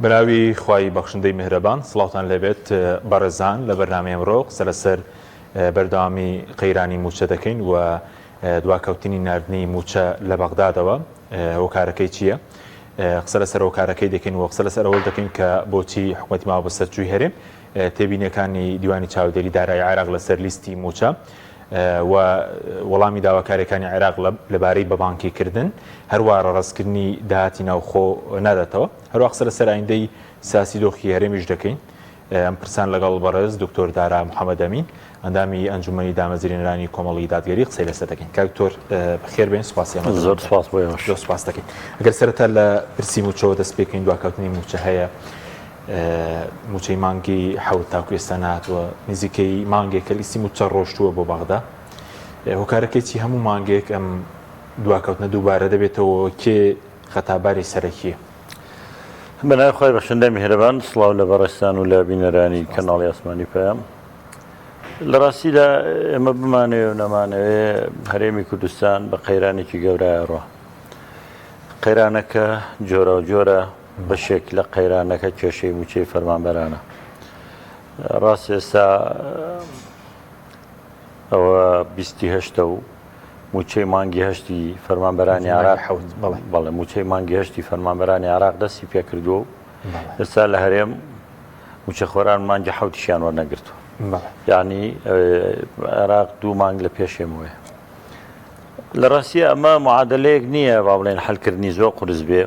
بەناوی خوای بەخشندەی میهرەبان سڵاوتان لەبێت بەڕێزان لە بەرنامەی ئەمڕۆ قسە لەسەر بەردەوامی قەیرانی موچە دەکەین و دواکەوتنی ناردنی موچە لە بەغدادەوە هۆکارەکەی چییە؟ قسە لەسەر هۆکارەکەی دەکەین و قسە لەسەر ئەوە دەکەین کە بۆچی حکوومەتی ماوە بەسەرچووی هەرێم تێبینیەکانی دیوانی چاودێری دارایی عێراق لەسەر لیستی موچە و وەڵامی داواکاریەکانی عێراق لەبارەی بەبانکیکردن هەروە ڕەڕەزکردنی داهاتی ناوخۆ ناداتەوە هەروە قسە لەسەر ئایندەی سیاسی دۆخی هەرێمیش دەکەین ئەم پرسان لەگەڵ بەڕێز دکتۆر دارا محەممەد ئەمین ئەندامی ئەنجومەنی دامەزرێنەرانی کۆمەڵی دادگەری قسەی لەسەر دەکەین کاک دکتۆر بەخێر بێن سوپاسی زۆر سپاس بۆ سوپاس دەکەین ئەگەر سەرەتا لە پرسی موچەوە دەست پێکەین دواکەوتنی موچە هەیە موچەی مانگی حەوت تاکو ئێستا نهاتووە نزیکەی مانگێکە لیستی موچە ڕۆشتووە بۆ بەغدا هۆکارەکەی چی هەموو مانگێک ئەم دواکەوتنە دووبارە دەبێتەوە کێ خەتاباری سەرەکیە بەناوی خۆی بەخشندەی میهرەبان سڵاو لە بەڕێستان و لە بینەرانی کەناڵی ئاسمانی پەیام لە ڕاستیدا ئێمە بمانەوێ و نەمانەوێ هەرێمی کوردستان بە قەیرانێکی گەورەیە ڕۆ قەیرانەکە جۆرە و جۆرە بەشێک لە قەیرانەکە کێشەی موچەی فەرمانبەرانە ڕاست ئێستا ئەوە 28 و موچەی مانگی هەشتی فەرمانبەرانی عێراق بەڵێ موچەی مانگی هەشتی فەرمانبەرانی عێراق دەستی پێکردووە و ئێستا لە هەرێم موچەخۆران مانگی حەوتیشیان وەرنەگرتووە یعنی عێراق دوو مانگ لە پێشێمەوەیە لە ڕاستیە ئەمە معادلەیەک نییە با بڵێن حەلکردنی زۆر قورس بێ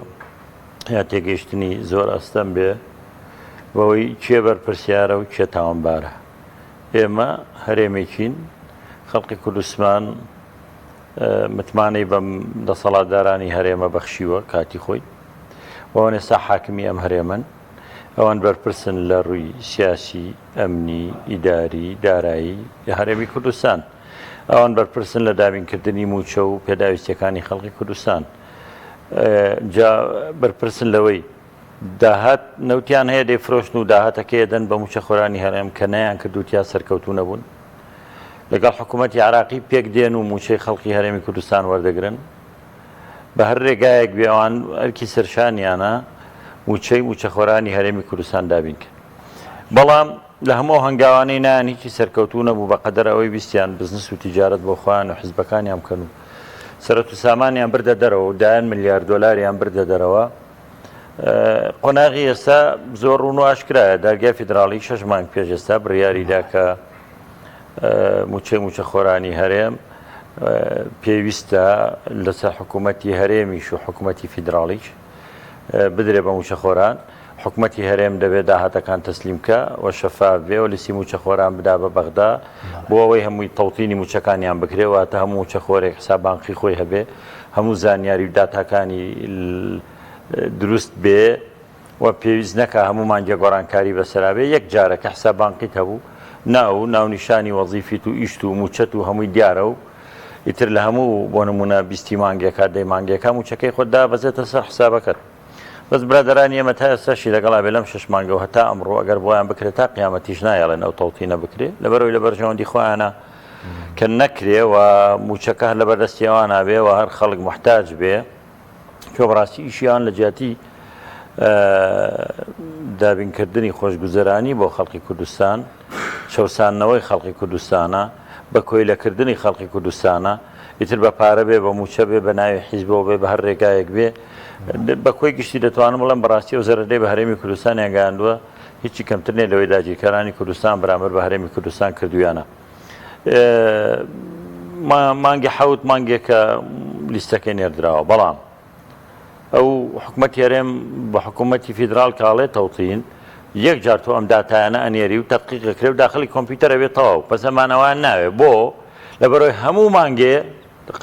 یا تێگەیشتنی زۆر ئەستەم بێ بەوەی کێ بەرپرسیارە و کێ تاوانبارە ئێمە هەرێمێکین خەڵقی کوردستان متمانەی بەم دەسەڵاتدارانی هەرێمە بەخشیوە کاتی خۆی ئەوان ئێستا حاکمی ئەم هەرێمن ئەوان بەرپرسن لە ڕووی سیاسی ئەمنی ئیداری دارایی هەرێمی کوردستان ئەوان بەرپرسن لە دابینکردنی موچە و پێداویستیەکانی خەڵقی کوردستان جا بەرپرسن لەوەی داهات نەوتیان هەیە دەیفرۆشن و داهاتەکەی دەن بە موچەخۆرانی هەرێم کە نەیان کردوتیا سەرکەوتوو نەبوون لەگەڵ حکوومەتی عێراقی پێک دێن و موچەی خەڵقی هەرێمی کوردستان وەردەگرن بە هەر ڕێگایەک بێ ئەوان ئەرکی سەرشانیانە موچەی موچەخۆرانی هەرێمی کوردستان دابینکە بەڵام لە هەموو هەنگاوانەی نان هیچی سەرکەوتوو نەبوو بە قەدەر ئەوەی بیستیان بزنس و تیجارەت بۆ خۆیان و حیزبەکانیان بکەن و سەرەت و سامانیان بردە دەرەوە و دایان ملیار دۆلاریان بردە دەرەوە قۆناغی ئێستا زۆر ڕوون و ئاشکرایە دادگای فیدراڵی 6 مانگ پێش ئێستا بڕیاریدا کە موچەخۆرانی هەرێم پێویستە لەسەر حکوومەتی هەرێمیش و حکوومەتی فیدراڵیش بدرێ بە موچەخۆران حکوومەتی هەرێم دەبێت داهاتەکان تەسلیمکە و شەفاف بێ و لیستی موچەخۆران بدا بە بەغدا بۆ ئەوەی هەمووی تەوتینی موچەکانیان بکرێەوە تا هەموو موچەخۆرێک حسابانقی خۆی هەبێ هەموو زانیاری و داتاکانی دروست بێ و پێویست نەکە هەموو مانگە گۆڕانکاری بەسەرابێ یەک جارەکە حسابانقیت هەبوو ناونیشانی وەزیفیت و ئیشت و موچەت و هەمووی دیارە و ئیتر لە هەموو بۆ نمونە بیستی مانگێکا دەی مانگێکە موچەکەی خۆتدا بەزێتە سەر حسابەکەت بەس برادرانی ئێمە تا ئێستاشی لەگەڵا بێ لەم 6 مانگە و هەتا ئەمڕۆ ئەگەر بۆیان بکرێت تا قیامەتیش نایەڵێن ئەو تەوتینە بکرێ لەبەرەوەی لە بەرژەوەندی خۆیانە کە نەکرێ و موچەکە هەر لە بەردەستیەوان نابێ و هەر خەڵک محتاج بێ کە بەڕاستی ئیشیان لە جیاتی دابینکردنی خۆشگوزەرانی بۆ خەڵقی کوردستان شەوسانەوەی خەڵقی کوردستانە بە کۆیلەکردنی خەڵقی کوردستانە ئیتر بە پارە بێ بە موچە بێ بە ناوی حیزبەوە بێ بە هەر ڕێگایەک بێ بە کۆی گشتی دەتوانم بڵێم بەڕاستی و زەرەدەی بە هەرێمی کوردستان یانگەاندووە هیچی کەمتر نێ لەوەی داگیرکارانی کوردستان بەرامبەر بە هەرێمی کوردستان کردویانە مانگی حەوت مانگێکە لیستەکەی نێردراوە بەڵام ئەو حکوومەتی هەرێم بە حکوومەتی فیدراڵ کاڵێ تەوتین یەک جار تۆ ئەم داتایانە ئەنێری و تەدقیقەکرێ و داخلی کۆمپیوتەرە بێتەوە و بە زەمانەوەیان ناوێ بۆ لەبەرەوەی هەموو مانگێ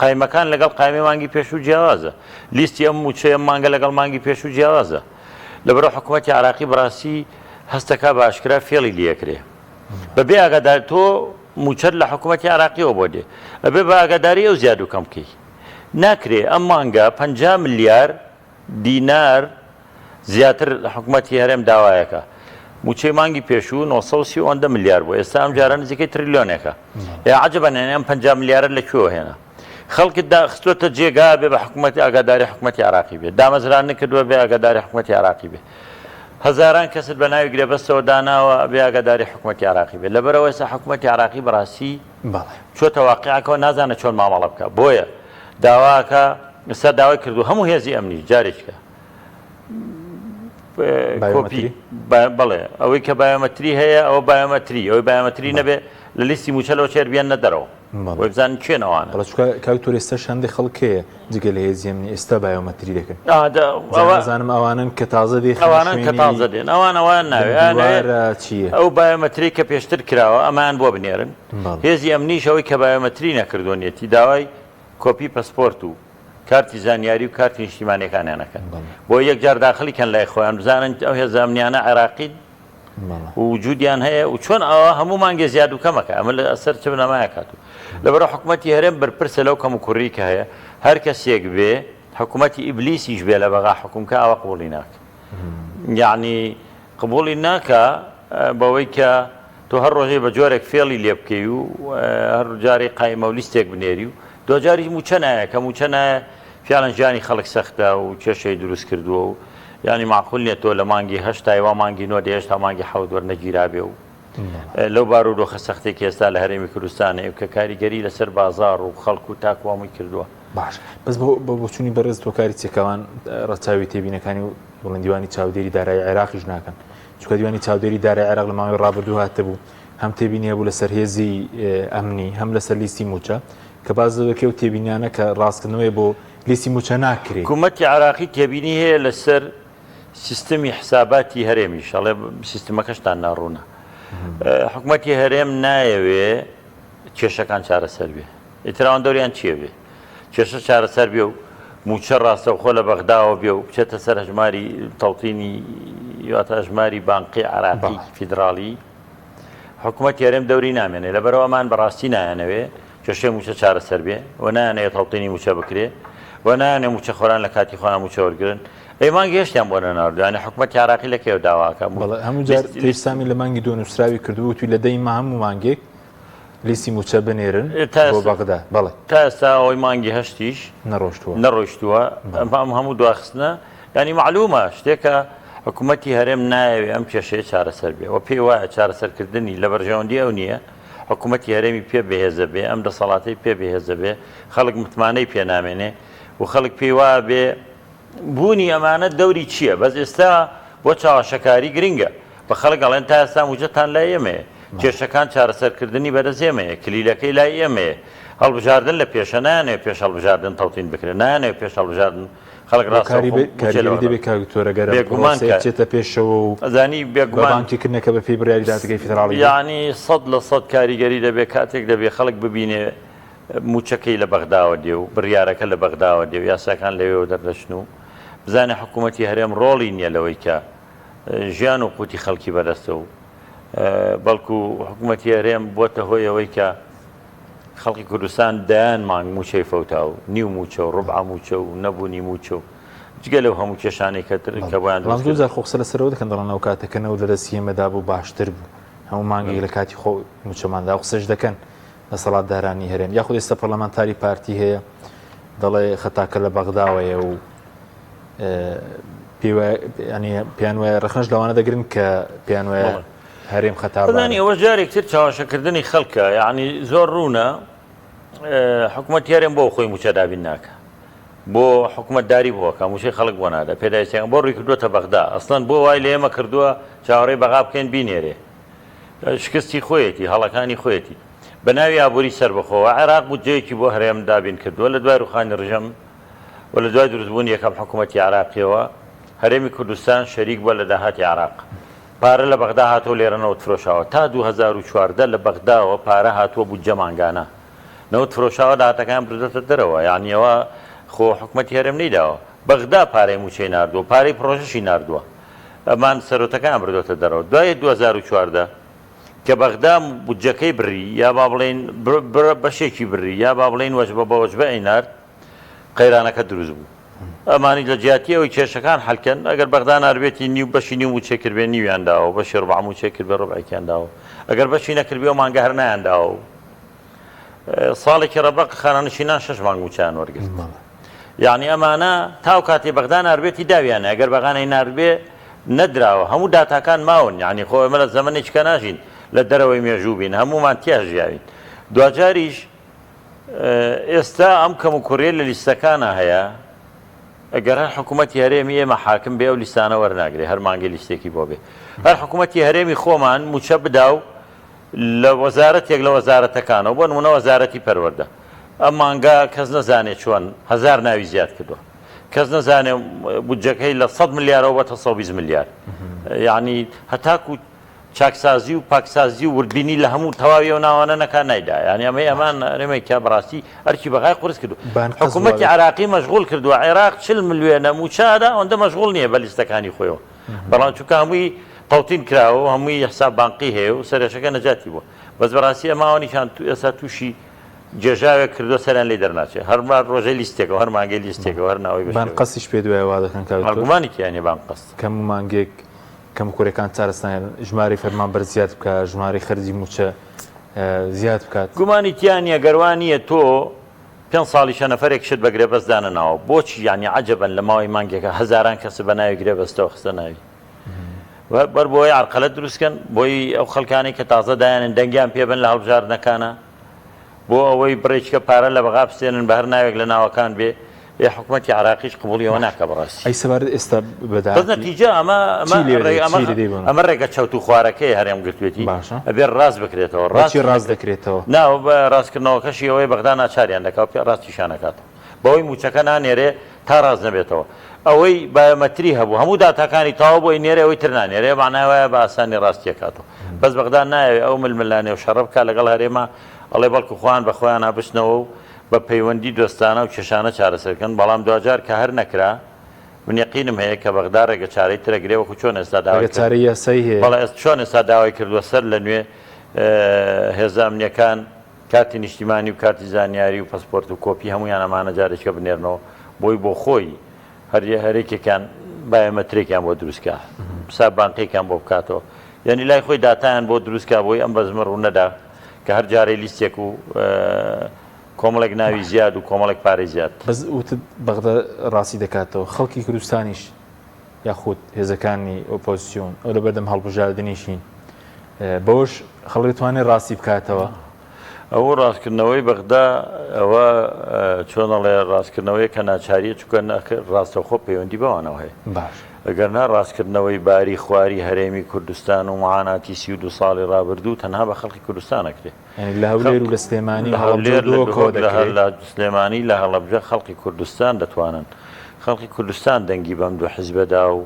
قایمەکان لەگەڵ قایمەی مانگی پێشوو جیاوازە لیستی ئەم موچەیە مانگە لەگەڵ مانگی پێشوو جیاوازە لەبەرەوە حکوومەتی عێراقی بەڕاستی هەستەکە بە ئاشکرا فێڵی لێکرێ بەبێ ئاگادار تۆ موچەت لە حکوومەتی عێراقیەوە بۆ دێ ئەبێ بە ئاگاداری ئەو زیاد و کەم بکەی ناکرێ ئەم مانگە 50 ملیار دینار زیاتر حکوومەتی هەرێم داوایەکە موچەی مانگی پێشوو 930 ملیار بوو ئێستا ئەم جارە نزیکەی تریلیۆنێکە عەجەبە ئەم 50 ملیارە لەکوێوە هێنا خەڵکت داخستۆتە جێگا بێ بە حکوومەتی ئاگاداری حکوومەتی عێراقی بێ دامەزران نکردووە بێ ئاگاداری حکوومەتی عێراقی بێ هەزاران کەست بە ناوی گرێبەستەوە داناوە بێ ئاگاداری حکوومەتی عراقی بێت لەبەرەوەی ئێستا حکوومەتی عراقی بەڕاستی چۆتە واقعەکەەوە نازانە چۆن مامەڵە بکە بۆیە داواکە ئێستا داوای کردو هەموو هێزی ئەمنی جارێککە کۆپی بڵێ ئەوەی کە بایۆمەتری هەیە ئەوە بایۆمەتری ئەوەی بایۆمەتری نەبێ لە لیستی موچەلەوە چێر بێن نەدەرەوە وی بزانین چێنەوەوانە کاکتۆر ئێستا شەندی خەڵکەیە جگە لە هێزی ئەمنی ئێستا بایۆمەتری دەکەن زانم ئەوانن کە تازە دێ ئەوانن کە تازە دێن ئەوان ناوێت چییە ئەو بایۆمەتری کە پێشتر کراوە ئەمان بۆ بنێرن هێزی ئەمنیش ئەوەی کە بایۆمەتری نەکردوونیەتی داوای کۆپی پەسپۆرت و کارتی زانیاری و کارتی نیشتیمانیەکانیانەکەن بۆ یەکجار داخلیکەن لای خۆیان بزانن ئەو هێزە ئەمنیانە عێراقین وجودیان هەیە و چۆن ئەوە هەموو مانگە زیاد و کەمەکە ئەمە لە ئەسەر چ بنەمایە کات و لەبەرە حکوومەتی هەرێم بەرپرسە لەو کەم و کوڕی کە هەیە هەر کەسێک بێ حکوومەتی ئیبلیسیش بێ لە بەغا حکومکە ئەوە قبوڵی ناکە یعنی قبوڵی ناکە بەوەی کە تۆ هەر ڕۆژێ بە جۆرێک فێڵی لێ بکەی و هەر جارێک قایمە و لیستێک بنێری و دوجاری موچە نایە کە موچە نایە فیاڵەن ژیانی خەڵک سەختە و کێشەی دروست کردووە و ینی معقول نیە تۆ لە مانگی هەشتایوا مانگی نۆ هێشتا مانگی حەوت وەرنەگیرابێ و لەو بارودۆخە سەختێکی ئێستا لە هەرێمی کوردستانە کە کاریگەری لەسەر بازار و خەڵک و تاکووامی کردووە باش بەس بۆ بۆچوونی بەڕێز تۆ کاری چێکەوان ڕەچاوی تێبینەکانی و بڵێن دیوانی چاودێری دارایی عێراقیش ناکەن چونکە دیوانی چاودێری دارایی عێراق لە ماوەی ڕابردوو هاتەبوو هەم تێبینیە بوو لەسەر هێزی ئەمنی هەم لەسەر لیستی موچە کە باز دەکەوت و تێبینیانە کە ڕاستکردنەوەی بۆ لیستی موچە ناکرێت حکوومەتی عراقی تێبینی هەیە لەسەر سیستمی حساباتی هەرێمیش ئەڵێ سیستمەکەشتان ناڕوونە حکوومەتی هەرێم نایەوێ کێشەکان چارەسەر بێ ئیتراوان دەوریان چیە بێ کێشە چارەسەر بێ و موچە ڕاستەوخۆ لە بەغداوە بێ و بچێتە سەر هەژماری تەڵتینی یاتە هەژماری بانقی عراقی فیدراڵی حکوومەتی هەرێم دەوری نامێنێ لەبەرەوەمان بەڕاستی نایەنەوێ کێشەی موچە چارەسەر بێ و نایەنەوێت تەڵتینی موچە بکرێ و نایەنێ موچە خۆران لە کاتی خۆیان موچە وەرگرن ئەیمان گەشتیان بۆ نەناردو یانە حکوومەتی عراقی لەکەوە داواکە هەموو جار تێسامی لە مانگی دو نووسراوی کردو توی لە دەی هەموو مانگێک لیستی موچە بنێرن بۆ بەغدا بەڵێ تا ئێستا ئەوەی مانگی هەشتیش نەڕۆیشتووە هەموو دواخستنە ینی معلومە شتێکە حکوومەتی هەرێم نایەوێ ئەم کێشەیە چارەسەر بێ و پێی وایە چارەسەرکردنی لە بەرژەوەندی ئەو نییە حکوومەتی هەرێمی پێ بەهێزە بێ ئەم دەسەڵاتی پێ بەهێزە بێ خەڵک متمانەی پێ نامێنێ و خەڵک پێی وایە بێ بوونی ئەمانە دەوری چییە بەس ئێستا بۆ چاوەشەکاری گرنگە بە خەڵک ئەڵێن تا ئێستا موچەتان لای ئێمەیە کێشەکان چارەسەرکردنی بەدەستێمەیە کلیلەکەی لای ئێمەیە هەڵبژاردن لە پێشە نایانێت پێش هەڵبژاردن تەڵتین بکرێن نایانێت پێش هەڵبژاردن خەڵک ڕاستێتە پێشەوە و ئەزانی بێگومانکردنەکە بە فیبراری دادگەی فیدراڵی یعنی 100% کاریگەری دەبێت کاتێک دەبێت خەڵک ببینێ موچەکەی لە بەغداوە دێ و بڕیارەکە لە بەغداوە دێ و یاساکان لەوێەوە دەردەچن و بزانێ حکوومەتی هەرێم ڕۆڵی نییە لەوەی کە ژیان و قوتی خەڵکی بەدەستە و بەڵکو حکوومەتی هەرێم بۆتە هۆی ئەوەی کە خەڵکی کوردستان دایان مانگ موچەی فەوتا و نیو موچە و ڕوبع موچە و نەبوونی موچە و جگە لەو هەموو کێشانەی کەتر کە بۆیان دوزار خۆخسە لەسەرەوە دەکەن دەڵێنەوە کاتەکەنەوە لەدەستی ئێمەدا بوو باشتر بوو هەموو مانگێک لە کاتی خۆ موچەماندا قسەش دەکەن لە سەڵاتدارانی هەرێم یاخود ئێستا پەرلەمانتاری پارتی هەیە دەڵێ خەتاکە لە بەغداوەیە و پیان وایە ڕخنەش لەوانە دەگرن کە پیان وایە هەرێم خەتابانی ئەوە جارێکتر چاوەشەکردنی خەڵکە یعنی زۆر ڕوونە حکوومەتی هەرێم بۆ خۆی موچە دابین ناکە بۆ حکوومەتداری بووەکە موچەی خەڵک بۆ نادە پێداویستیان بۆ ڕووی کردووەتە بەغدا ئەسڵەن بۆ وای لە ئێمە کردووە چاوەڕێی بەغا بکەین بینێرێ شکستی خۆیەتی هەڵەکانی خۆیەتی بە ناوی ئابووری سەربەخۆوە عێراق بودجەیەکی بۆ هەرێم دابین کردووە لە دوای ڕوخانی ڕژەم و لە دوای دروستبوون یەکەم حکوومەتی عراقیەوە هەرێمی کوردستان شەریک بووە لە داهاتی عراق پارە لە بەغدا هاتۆ لێرە نەوت فرۆشاوە تا 2014 لە بەغداوە پارە هاتووە بودجە مانگانە نەوت فرۆشاوە داهاتەکان بردۆتە دەرەوە یانیەوە خۆ حکوومەتی هەرێم نەیداوە بەغدا پارەی موچەی ناردووە پارەی پرۆژەشی ناردووە ئەمان سەرۆتەکان بردۆتە دەرەوە دوای 2014 کە بەغدا بودجەکەی بڕی یا با بڵێن بەشێکی بڕی یا با بڵێن وەجبە بە وەجبە ئەینارد قەیرانەکە دروست بوو ئەمانی لە جیاتیەوەی کێشەکان حەلکەن ئەگەر بەغدا ناربێتی نیو بەشی نیو موچێ کرد بێ نیویانداوە بەشی ڕوبع موچێ کرد بێ ڕوبعێکیانداوە ئەگەر بەشی نەکرد بێ و مانگە هەر نایانداوە ساڵێکی ڕەبق خانەنشینان 6 مانگ موچیان وەرگرت یعنی ئەمانە تاو کاتی بەغدا ناربێتی داویانە ئەگەر بەغانەی ناربێ نەدراوە هەموو داتاکان ماون یعنی خۆ ئێمە لە زەمانێککە ناژین لە دەرەوەی مێژوو بین هەمومان تیا ژیاوین دوجاریش ئێستا ئەم کەم و کوڕێ لە لیستەکانە هەیە ئەگەر هەر حکوومەتی هەرێمی ئێمە حاکم بێ و لیستانە وەرناگرێ هەر مانگی لیستێکی بۆ بێ هەر حکوومەتی هەرێمی خۆمان موچە بدا و لە وەزارەتێک لە وەزارەتەکانەوە بۆ نمونە وەزارەتی پەروەردە ئەم مانگا کەس نەزانێت چۆن هەزار ناوی زیاد کردووە کەس نەزانێ بودجەکەی لە 100 ملیارەوە بە 120 ملیار یعنی هەتاکو چاکسازی و پاکسازی و وردبینی لە هەموو تەواوی و ناوانە نەکان نایدا یعنی ئەمەی ئەمان ڕێمێکیا بەڕاستی هەرچی بەغای قورس کردو حکوومەتی عراقی مەشغول کردووە عێراق 40 ملیۆنە موچادا ئەوەندە مەشغول نییە بە لیستەکانی خۆیەوە بەڵام چونکە هەمووی تەوتین کراوە هەمووی حساب بانقی هەیە و سەرێشەکە نەجاتی بووە بەس بەڕاستی ئەماوەنیشان ئێستا تووشی جێژاوێک کردو سەریان لێ دەرناچێت هەرمان ڕۆژەی لیستێکەوە هەر مانگەی لیستێکەوە هەر ناوی بانقەسیش پێ دوای وا دەکەن ئەرگومانێکیانێ بانقەست کەم مانگێک کەم کوڕەکان چارەستان ژماری فەرمانبەر زیاد بکە ژماری خەرجی موچە زیاد بکات گومانی تیانە گەروانیە تۆ 5 ساڵیشە نەفرێک شت بەگرێ بەسدانە ناوە بۆچی یانی عەجەبەن لە ماوەی مانگێکە هەزاران کەس بە ناوی گرێ بەستەوە خستە ناوی بەر بۆی عرقەلەت دروستکەن بۆی ئەو خەڵکانی کە تازە دایانن دەنگیان پێبن لە هەڵبژاردنەکانە بۆ ئەوەی بڕێچکە پارە لە بەغا بستێنن بە هەر ناوێک لە ناوەکان بێ لێ حکوومەتی عراقیش قبولیەوە ناکە بەڕاستی ئەی سەبارەت ئێستا بەس نەتیجە ئەمە ڕێگە چەوت و خوارەکەی هەرێم گرتوێتی ئەبێ ڕاست بکرێتەوە ڕاست دەکرێتەوە ناوە بە ڕاستکردنەوەکەشی ئەوەی بەغدا ناچاریان دەکات پێ ڕاستیشانەکاتەوە بەوەی موچەکە نانێرێ تا ڕاست نەبێتەوە ئەوەی بایۆمەتری هەبوو هەموو داتاکانی تاوا بۆی نێرێ ئەوەی تر نانێرێ معناوایە بە ئاسانی ڕاستیەکاتەوە بەس بەغدا نایەوێت ئەو ململانێ و شەڕە بکات لەگەڵ هەرێمە ئەڵێ بەڵکو خۆیان بە خۆیان نابشنەوە و بە پەیوەندی دۆستانە و کێشانە چارەسەرکەن بەڵام دوجار کە هەر نەکرا من یەقینم هەیە کە بەغدا ڕێگە چارەی ترەگرێ وەکو چۆن ئێستا داوای بەڵێ چۆن ئێستا داوای کردووە سەر لە نوێ هێزە ئەمنیەکان کارتی نیشتیمانی و کارتی زانیاری و پەسپۆرت و کۆپی هەمویان ئەمانە جارێکە بنێرنەوە بۆی بۆ خۆی هەرێکێکیان بایۆمەترێکیان بۆ دروستکە حساب بانقیەکان بۆ بکاتەوە یعنی لای خۆی داتایان بۆ دروستکە بۆی ئەم بەزمە ڕوو نەدا کە هەر جارەی لیستێک و کۆمەڵێک ناوی زیاد و کۆمەڵێک پارەی زیاد بەس وتت بەغدا ڕاستی دەکاتەوە خەڵکی کوردستانیش یاخود هێزەکانی ئۆپۆزیسیۆن ئەو لە بەردەم هەڵبژاردنیشین بەوەش خەڵک دەتوانێت ڕاستی بکاتەوە ئەوە ڕاستکردنەوەی بەغدا ئەوە چۆنەڵێ ڕاستکردنەوەی کە ناچاریە چکە ڕاستەوخۆ پەیوەندی بەوانەوە هەیە باش ئەگەر نا ڕاستکردنەوەی باری خواری هەرێمی کوردستان و معاناتی 32 ساڵی ڕابردوو تەنها بە خەڵکی کوردستانەکرێ لە هەولێر و لە سلێمانی لە سلێمانی لە هەڵەبجە خەڵکی کوردستان دەتوانن خەڵکی کوردستان دەنگی بەم دوو حیزبەدا و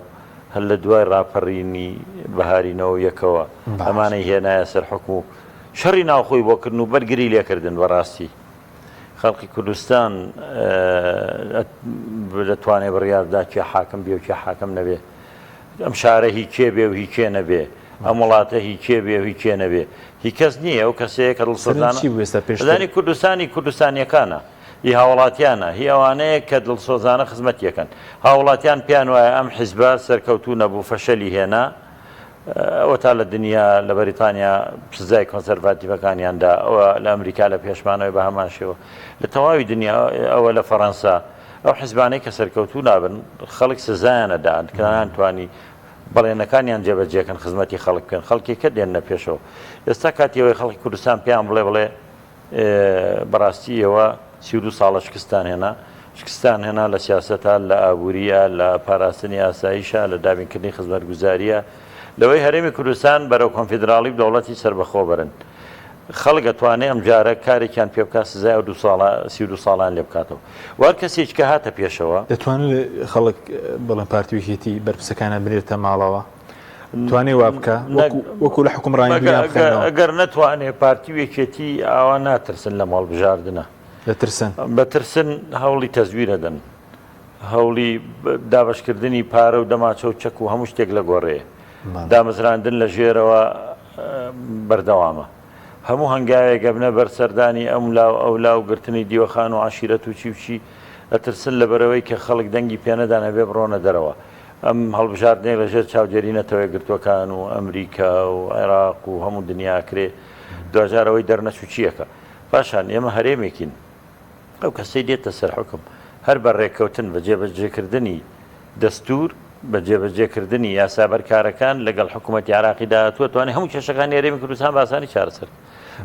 هەر لە دوای ڕاپەڕینی بەهارینەوە یەکەوە ئەمانەی هێنایە سەر حکم و شەڕی ناوخۆی بۆکردن و بەرگری لێکردن بەڕاستی خەڵکی کوردستان دەتوانێت بڕیاردا کێ حاکم بێ و کێ حاکم نەبێ ئەم شارە هی کێ بێ و هی کێ نەبێ ئەم وڵاتە هی کێ بێ و هی کێ نەبێ هی کەس نییە ئەو کەسەیە کە دڵسۆزانی کوردستانی کوردستانیەکانە هی هاوڵاتیانە هی ئەوانەیە کە دڵسۆزانە خزمەتیەکەن هاوڵاتیان پیان وایە ئەم حیزبە سەرکەوتوو نەبوو فەشەلی هێنا ئەوە تا لە دنیا لە بەریتانیا سزای کۆنسەرڤاتیڤەکانیاندا ئەوە لە ئەمریکا لە پێشمانەوەی بە هەمان شێوە لە تەواوی دنیا ئەوە لە فەڕەنسا ئەو حیزبانەی کە سەرکەوتوو نابن خەڵک سزایانەدان کە ناتوانی بەڵێنەکانیان جێبەجێکن خزمەتی خەڵک بکەن خەڵکێکە دێنە پێشەوە ئێستا کاتیەوەی خەڵکی کوردستان پێیان بڵێ بەڕاستی ئێوە 32 ساڵە شکستان هێنا لە سیاسەتە لە ئابووریە لە پاراستنی ئاساییشە لە دابینکردنی خزمەتگوزاریە لەوەی هەرێمی کوردستان بەرەو کۆنفیدراڵی دەوڵەتی سەربەخۆ بەرن خەڵک دەتوانێت ئەم جارە کارێکیان پێ بکات سزای 32 ساڵان لێ بکاتەوە وار کەسێک کە هاتە پێشەوە دەتوانێت خەڵک بەڵێن پارتیویەتی بەرپرسەکانە بنێتە ماڵەوە توانێ وا بکە وەکو لە حکومڕانی ئەگەر نەتوانێت پارتیوێکێتی ئاوا ناترسن لە ماڵ بژاردنە بەترسن هەوڵی تەزویرە دەن هەوڵی دابشکردنی پارە و دەماچە و چەک و هەموو شتێک لە گۆڕەیە دامەزراندن لە ژێرەوە بەردەوامە هەموو هەنگاوێک گەبنە بەرسەردانی ئەم لاو ئەو لاو گرتنی دیوەخان و عاشیرەت و چی ئەترسن لەبەرەوەی کە خەڵک دەنگی پێنەدانە بێ بڕۆنە دەرەوە ئەم هەڵبژاردنێک لەژێر چاودێرینەتەوەی گرتوەکان و ئەمریکا و عێراق و هەموو دنیاکرێ دوجارەوەی دەرنەچووچیەکە پاشان ئێمە هەرێمێکین ئەو کەسەی دێتە سەر حکم هەر بە ڕێککەوتن بە جێبەجێکردنی دەستور بە جێبەجێکردنی یاسا بەرکارەکان لەگەڵ حکوومەتی عراقیدا توانێت هەموو کێشەکانی هەرێمی کوردستان باسانی چارەسەر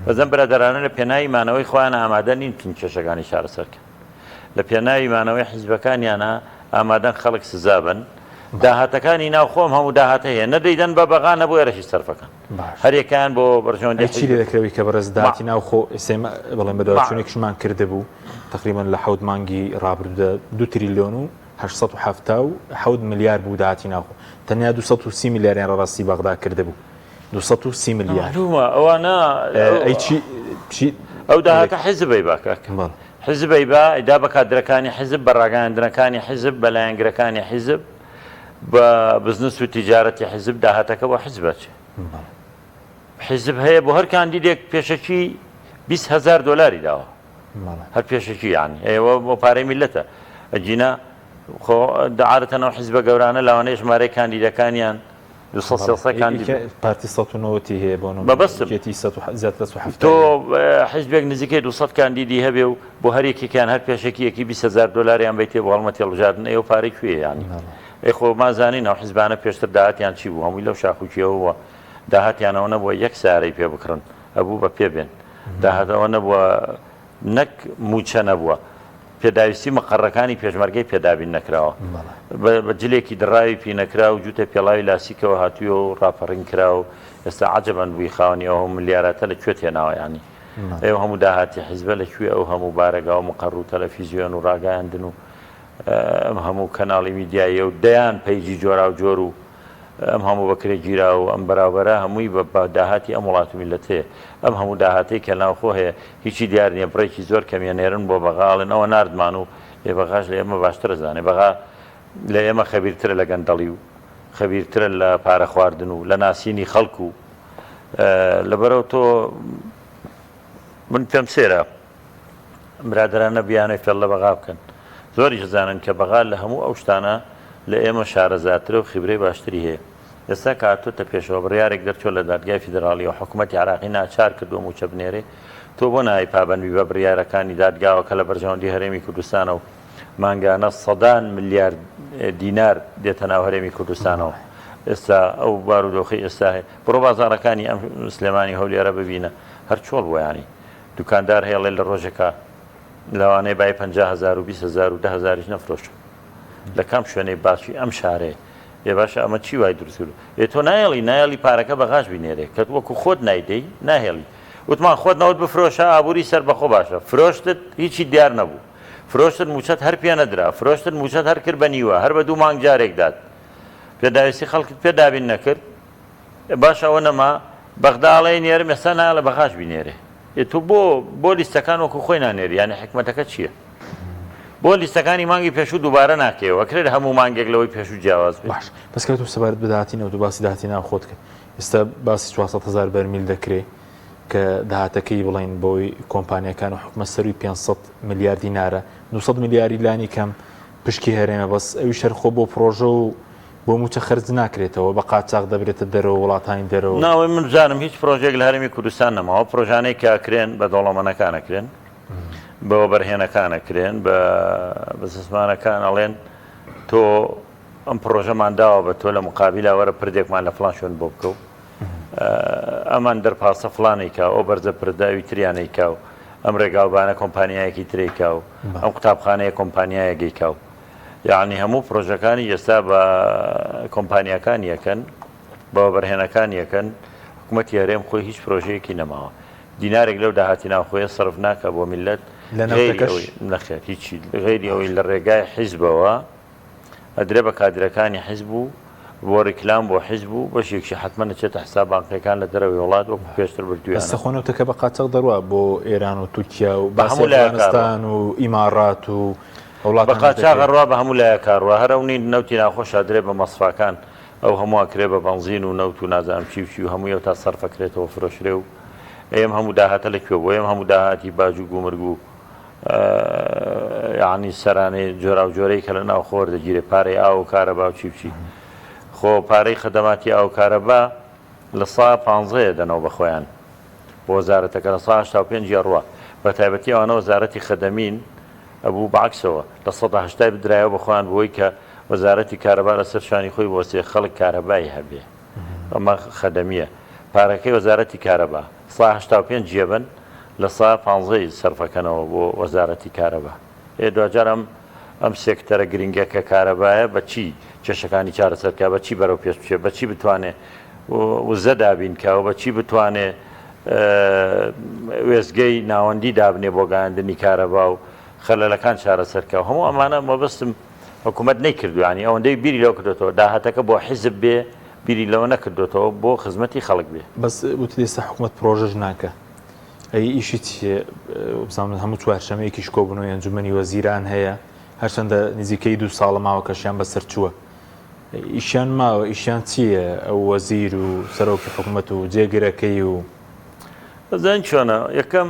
بەزەم برادەرانە لە پێناوی مانەوەی خۆیان ئامادە نین تون کێشەکانی چارەسەرکە لە پێناوی مانەوەی حیزبەکانیانە ئامادەن خەڵک سزا بن داهاتەکانی ناو خۆم هەموو داهاتە هەیە نەدەیدەن بە بەغا نەبوو ێرەشی سەرفەکان هەرێکیان بۆ بەرژەوەندی چی لێ دەکرەوەی کە بەڕێزداتی ناو خۆ ئێسێمە بەڵێن بەداچوونێکشمان کردبوو تقریبان لە 7 مانگی ڕابردوودە 2 تریلیۆن و 877 ملیار بوو داهاتی ناو خۆ تەنیا 230 میلیاریان ڕەڕاستی بەغدا کردبوو 230 میلیار ئەوانە ئەو داهاتە حیزبەی باکاکە حزبەی با ئیدا بە کادرەکانی حزب بە ڕاگەاندنەکانی حزب بە لایەنگرەکانی حزب بە بزنس و تیجارەتی حزب داهاتەکە بۆ حزبەچێ حزب هەیە بۆ هەر کاندیدێک پێشەکی 20,000 دلاری داوە هەر پێشەکی یانی ئێوە بۆ پارەی میلەتە ئەجینا خۆ دەعارەتەنەوە حزبە گەورانە لاوانەیە ژمارەی کاندیدەکانیان پارتی 190 هەیە بۆ بەبەستم تۆ حزبێک نزیکەی 200 کاندیدی هەبێ و بۆ هەرێکێکیان هەر پێشەکیەکی 20,000 دلاریان بیتێ بۆ هەڵمەتی هەڵبژاردن ئێوە پارەی کوێ ینی خۆ مازانین ئەو حیزبانە پێشتر داهاتیان چی بوو هەمووی لەو شاخوچیەوە داهاتیانەوە نەبووە یەک سارەی پێ بکڕن ئەبوو بە پێبێن داهاتەوە نەبووە نەک موچە نەبووە پێداویستی مەقەڕەکانی پێشمەرگەی پێدابین نەکراوە بە جلێکی دڕاوی پێ نەکرا و جوتە پێڵاوی لاسیکەوە هاتوویە و ڕاپەڕین کرا و ئێستا عەجەبەن بووی خاوەنی ئەو ملیارەتە لەکوێ تێناوە ینی ئێوە هەموو داهاتی حیزبە لەکوێ ئەو هەموو بارەگا و مقەڕ و تەلەڤیزیۆن و ڕاگەیاندن و ئەم هەموو کەناڵی میدیایە و دەیان پەیجی جۆرا و جۆر و ئەم هەموو بەکرێ گیرا و ئەم بەراوبەرە هەمووی بە داهاتی ئەم وڵات و میلەتەیە ئەم هەموو داهاتەی کە ناوخۆ هەیە هیچی دیار نییە بڕێکی زۆر کەمیێنێرن بۆ بەغاڵن ئەوە ناردمان و لێ بەغاش لە ئێمە باشترە زانێ بەغا لە ئێمە خەبیرترە لە گەندەڵی و خەبیرترە لە پارە خواردن و لە ناسینی خەڵکو و لەبەرەوە تۆ من پێم سێرە برادرانە بیانەی فێڵ لە بەغا بکەن زۆری دەزانن کە بەغا لە هەموو ئەو شتانە لە ئێمە شارەزاترە و خیبرەی باشتری هەیە ئێستا کاتۆتە پێشەوە بڕیارێک دەرچۆ لە دادگای فیدراالی و حکوومەتی عراقی ناچار کردو موچە بنێرێ تۆ بۆ نای پابەنوی بە بڕیارەکانی دادگاوە کە لە بەرژەوەندی هەرێمی کوردستانە و مانگانە 100 ملیار دینار دێتە ناو هەرێمی کوردستانەوە ئێستا ئەو بارودۆخی ئێستا هەیە بڕۆ بازاڕەکانی ئەم سلێمانی هەولێرە ببینە هەر چۆڵ بۆیانی دوکاندار هێڵێ لە ڕۆژێکە لەوانەیە بای 50,000 و 20,000 و 10,000 نەفرۆشە لە کام شوێنەی باشی ئەم شارەیە ێ باشە ئەمە چی وای دروستکرد ێ تۆ نایەڵی پارەکە بەغاش بینێرێ کە وەکو خۆت نایدەی ناهێڵی وتمان خۆت نەوت بفرۆشە ئابووری سەر بەخۆ باشە فرۆشتت هیچی دیار نەبوو فرۆشتت موچەت هەر پێ نەدرا فرۆشتت موچەت هەر کرد بە نیوە هەر بە 2 مانگ جارێک داد پێداویستی خەڵکت پێدابین نەکرد باش ئەوە نەما بەغداڵی نێرم ێستا نایە لە بەغاش بینێرێ تۆ بۆ لیستەکان وەکو خۆی نانێری یانە حکمەتەکە چییە بۆ لیستەکانی مانگی پێشوو دووبارە ناکەوە کرێت هەموو مانگێک لەوەی پێشوو جیاواز باش بەس کە تۆ سەبارەت بداهاتینەوە دو باسی داهاتینا خۆت کرد ئێستا باسی 400,000 بەرمیل دەکرێت کە داهاتەکەی بڵین بۆی کۆمپانیەکان و حکومە سەروی 500 میلیارد دینارە 200 میلیاری لانی کەم پشکی هەرێمە بەس ئەوی شەرخۆ بۆ پرۆژە و بۆ موچە خەرج ناکرێتەوە بە قاچاق دەبرێتە دەرەوە وڵاتانی دەرەوە ناوەی من بزانم هیچ پرۆژێک لە هەرێمی کوردستان نەماوە پرۆژانەی کاکرێن بە دەوڵەمەندەکانەکرێن بەوە بەرهێنەکانەکرێن بە بەزەسمانەکان ئەڵێن تۆ ئەم پرۆژەمان داوە بە تۆ لە مقابلە وەرە پردێکمان لە فڵان شوێن بۆ بکە و ئەمان دەرپاسە فڵانێک کا ئەو بەرزە پرداوی تریانەی کا و ئەم ڕێگاوبانە کۆمپانیایەکی ترێکا و ئەم قوتابخانەیە کۆمپانیایەکی کا و یعنی هەموو پرۆژەکانی ئێستا بە کۆمپانیەکان یەکەن بەوە بەرهێنەکان یەکەن حکوومەتی هەرێم خۆی هیچ پرۆژەیەکی نەماوە دینارێک لەو داهاتی ناوخۆیە سەرف ناکە بۆ میلەت نەخێت هیچی غێری ئەوەی لە ڕێگای حیزبەوە ئەدرێ بە کادرەکانی حیزب و بۆ ڕیکلام بۆ حیزب و بەشێکی حتممە نەچێتە حساب بانقیەکان لە دەرەوەی وڵات وەکو پێشتر بردوویانە سەخۆنەوەتەکە بە قاچەق دەڕوە بۆ ئێران و تورکیا و بەهەموولایەکستان و ئیمارات و بە قاچاق ڕوا بە هەموو لایە کاڕوە هەرەونی نەوتی ناخۆش ئەدرێ بە مەسفاکان ئەو هەموو کرێ بە بەنزین و نەوت و نازانم چی و هەمووی تا سەرفەکرێتەوە فرۆشرێ و ئێم هەموو داهاتە لەکوێ بۆ ئێم هەموو داهاتی باج و گومرگ و یعنی سەرانەی جۆرا و جۆرەی کە لە ناو خۆر دەگیرێ پارەی ئاو و کارەبا و چی خۆ پارەی خەدەماتی ئاو کارەبا لە سا 15 دەنەوە بە خۆیان بۆ وەزارەتەکە لە سا 85 ڕوە بە تایبەتی ئەوانە وەزارەتی خەدەمین ئەبوو بەعکسەوە لە 180 بدرایەوە بە خۆیان بۆی کە وەزارەتی کارەبا لەسەر شانی خۆی بۆسێ خەڵک کارەبایی هەبێ ئەمە خەدەمیە پارەکەی وەزارەتی کارەبا سا 85 جێبن لە سا 15 سەرفەکەنەوە بۆ وەزارەتی کارەبا دوجار ئەم سێکتەرە گرنگەکە کارەبایە بەچی کێشەکانی چارەسەرکە بەچی بەرەو پێش بچێت بەچی بتوانێت وزە دابینکەوە بەچی بتوانێت وێزگەی ناوەندی دابنێ بۆ گەیاندنی کارەبا و خەلەلەکان چارەسەرکە هەموو ئەمانە مەبەستم حکوومەت نەیکردوانی ئەوەندەی بیری لەو کردێتەوە داهاتەکە بۆ حیزب بێ بیری لەوە نەکردێتەوە بۆ خزمەتی خەڵک بێ بەس وتی ئێستا حکوومەت پرۆژەش ناکە ئەی ئیشی چیە بزانم هەموو چوارشەمەیەکیش کۆبوونەوە ئەنجومەنی وەزیران هەیە هەرچەندە نزیکەی 2 ساڵە ماوە کەشیان بەسەر چووە ئیشیان ماوە ئیشیان چییە ئەو وەزیر و سەرۆکی حکوومەت و جێگرەکەی و زان چۆنە یەکەم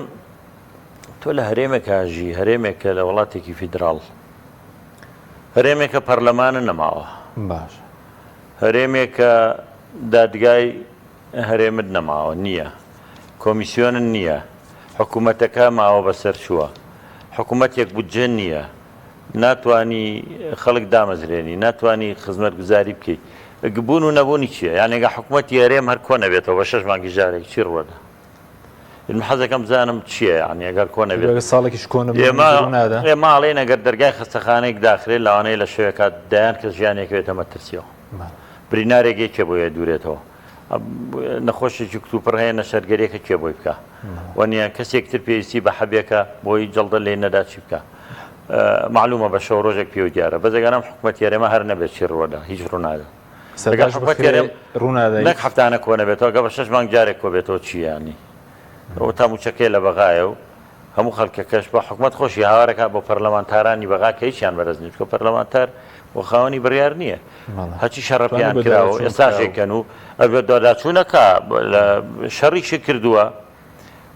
تۆ لە هەرێمێکاژی هەرێمێکە لە وڵاتێکی فیدراڵ هەرێمێکە پەرلەمانە نەماوە باش هەرێمێکە دادگای هەرێمت نەماوە نییە کۆمیسیۆنن نییە حکوومەتەکە ماوە بەسەر چووە حکوومەتێک بودجە نییە ناتوانی خەڵک دامەزرێنی ناتوانی خزمەت گوزاری بکەیت بوون و نەبوونی چییە یانێگە حکوومەتی هەرێم هەر کۆ نەبێتەوە بە 6 مانگی جارێک چی ڕوەدا حەزەکەم بزانم چییە یعنی ئەگەر کۆ نەبێت ساڵێکیش کۆ ئێمە ئاڵێن ئەگەر دەرگای خستەخانەیەک داخرێت لەوانەیە لە شوێکات دایان کەس ژیانێکوێتە مەترسیەوە برینارێکێکێ بۆیە دوورێتەوە نەخۆشێکی کتوپڕ هەیە نەشەرگەریەکە کێ بۆی بکە وەنیە کەسێکتر پێویستی بە حەبێکە بۆی جەڵدە لێ نەدا چی بکە معلومە بە شەو ڕۆژێک پێ دیارە بەزەگەرم حکوومەت یارێمە هەر نەبێت چی ڕۆدا هیچ ڕوونادا نەک هەفتانە کۆ نەبێتەوە گە بە 6 مانگ جارێک کۆ بێتەوە چیانی ئەو تاموچەکەی لە بەغایە و هەموو خەڵکەکەش بە حکوومەت خۆشی هاوارەکە بۆ پەرلەمانتارانی بەغا کە هیچیان بەرەزنی کە پەرلەمانتار بۆ خاوەنی بڕیار نییە هەچی شەڕەپیان کراوە ئێستاشێکەن و ئەبێت داداچوونەکە شەڕیشی کردووە